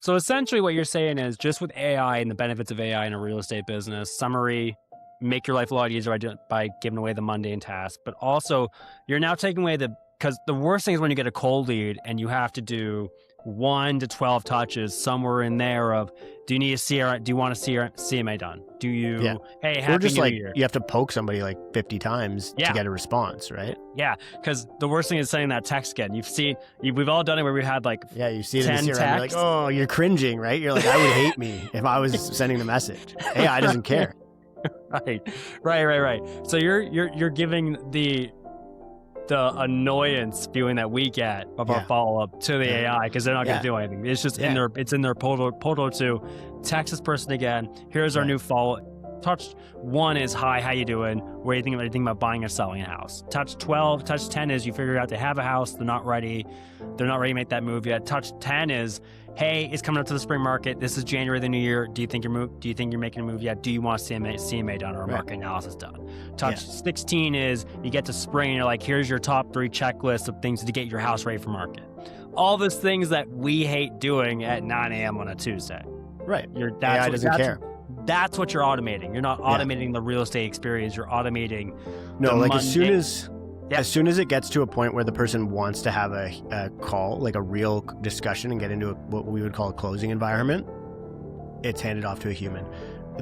So essentially what you're saying is just with AI and the benefits of AI in a real estate business, summary, make your life a lot easier by giving away the mundane tasks, but also you're now taking away because the worst thing is when you get a cold lead and you have to do 1 to 12 touches somewhere in there of, do you need a CR? Do you want a CMA done? Do you, hey, happy or just New like Year. You have to poke somebody like 50 times to get a response, right? Yeah, because the worst thing is sending that text again. We've all done it where we had like you see it 10 in the CRM, you're like, oh, you're cringing, right? You're like, I would hate me if I was sending the message. AI doesn't care. Right. So you're giving the annoyance feeling that we get of our follow-up to the AI because they're not going to do anything. It's just in their portal to text this person again. Here's our new follow. Touch 1 is, hi, how you doing? What do you think about buying or selling a house? Touch 10 is you figure out they have a house, they're not ready to make that move yet. Touch 10 is, hey, it's coming up to the spring market. This is January of the new year. Do you think you're making a move yet? Do you want CMA done or a market analysis done? Touch 16 is you get to spring and you're like, here's your top 3 checklists of things to get your house ready for market. All those things that we hate doing at 9 a.m. on a Tuesday. Right. AI doesn't care. That's what you're automating. You're not automating the real estate experience. You're automating. As soon as it gets to a point where the person wants to have a call, like a real discussion and get into what we would call a closing environment, it's handed off to a human.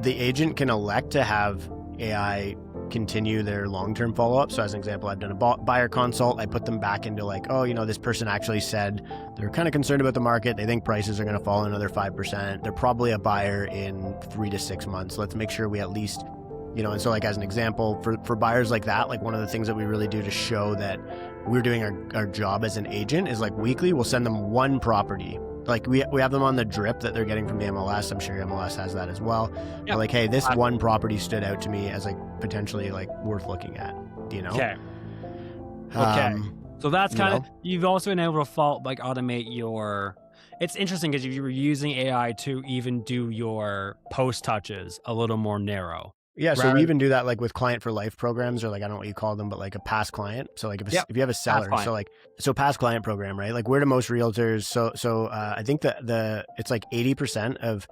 The agent can elect to have AI continue their long-term follow-up. So as an example, I've done a buyer consult. I put them back into like, oh, this person actually said they're kind of concerned about the market. They think prices are going to fall another 5%. They're probably a buyer in 3 to 6 months. Let's make sure we at least, and so like as an example, for buyers like that, like one of the things that we really do to show that we're doing our job as an agent is like weekly, we'll send them 1 property. Like we have them on the drip that they're getting from the MLS. I'm sure your MLS has that as well. Yep. Like, hey, this 1 property stood out to me as like potentially like worth looking at, Okay. So that's kind of, you've also been able to automate your, it's interesting because you were using AI to even do your post touches a little more narrow. Yeah, so we even do that like with client for life programs, or like, I don't know what you call them, but like a past client. So like if you have a seller, so past client program, right? Like where do most realtors, so I think that it's like 80% of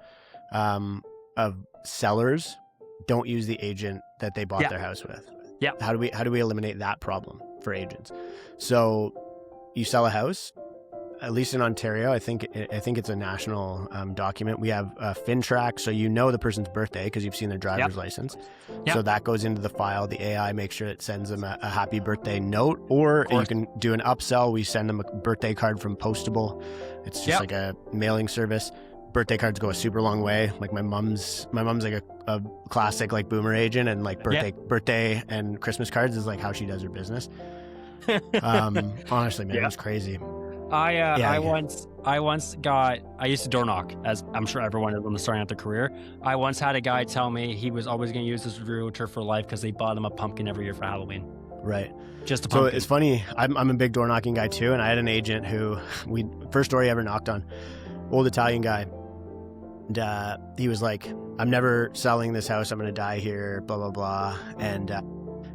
sellers don't use the agent that they bought their house with. Yeah. How do we eliminate that problem for agents? So you sell a house, at least in Ontario, I think it's a national document. We have FinTrack, so the person's birthday because you've seen their driver's license. Yep. So that goes into the file. The AI makes sure it sends them a happy birthday note, or you can do an upsell. We send them a birthday card from Postable. It's just like a mailing service. Birthday cards go a super long way. Like my mom's like a classic like boomer agent, and like birthday and Christmas cards is like how she does her business. Honestly, man, it was crazy. I used to door knock, as I'm sure everyone is when they're starting out their career. I once had a guy tell me he was always going to use his realtor for life because they bought him a pumpkin every year for Halloween. Right. Just a pumpkin. So it's funny. I'm a big door knocking guy too, and I had an agent who first door he ever knocked on, old Italian guy, and he was like, "I'm never selling this house. I'm going to die here." Blah blah blah, and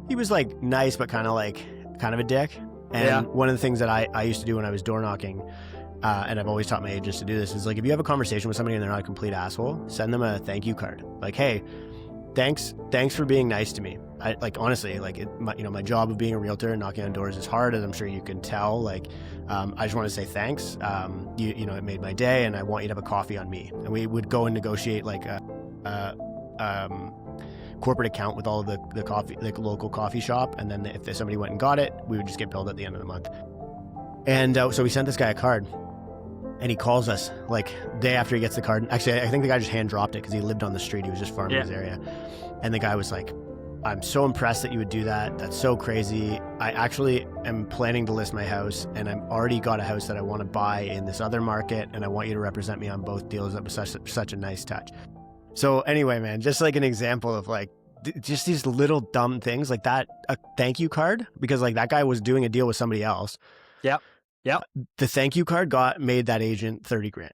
he was like nice, but kind of a dick. And one of the things that I used to do when I was door knocking, and I've always taught my agents to do this, is like if you have a conversation with somebody and they're not a complete asshole, send them a thank you card. Like, hey, thanks for being nice to me. I like honestly, like my job of being a realtor and knocking on doors is hard, as I'm sure you can tell. Like, I just want to say thanks. It made my day, and I want you to have a coffee on me. And we would go and negotiate like a corporate account with all of the coffee, like local coffee shop, and then if somebody went and got it, we would just get billed at the end of the month. And so we sent this guy a card, and he calls us like day after he gets the card. Actually, I think the guy just hand dropped it because he lived on the street. He was just farming his area, and the guy was like, "I'm so impressed that you would do that. That's so crazy. I actually am planning to list my house, and I've already got a house that I want to buy in this other market, and I want you to represent me on both deals. That was such a nice touch." So anyway, man, just like an example of like just these little dumb things like that, a thank you card, because like that guy was doing a deal with somebody else. Yep. The thank you card made that agent 30 grand.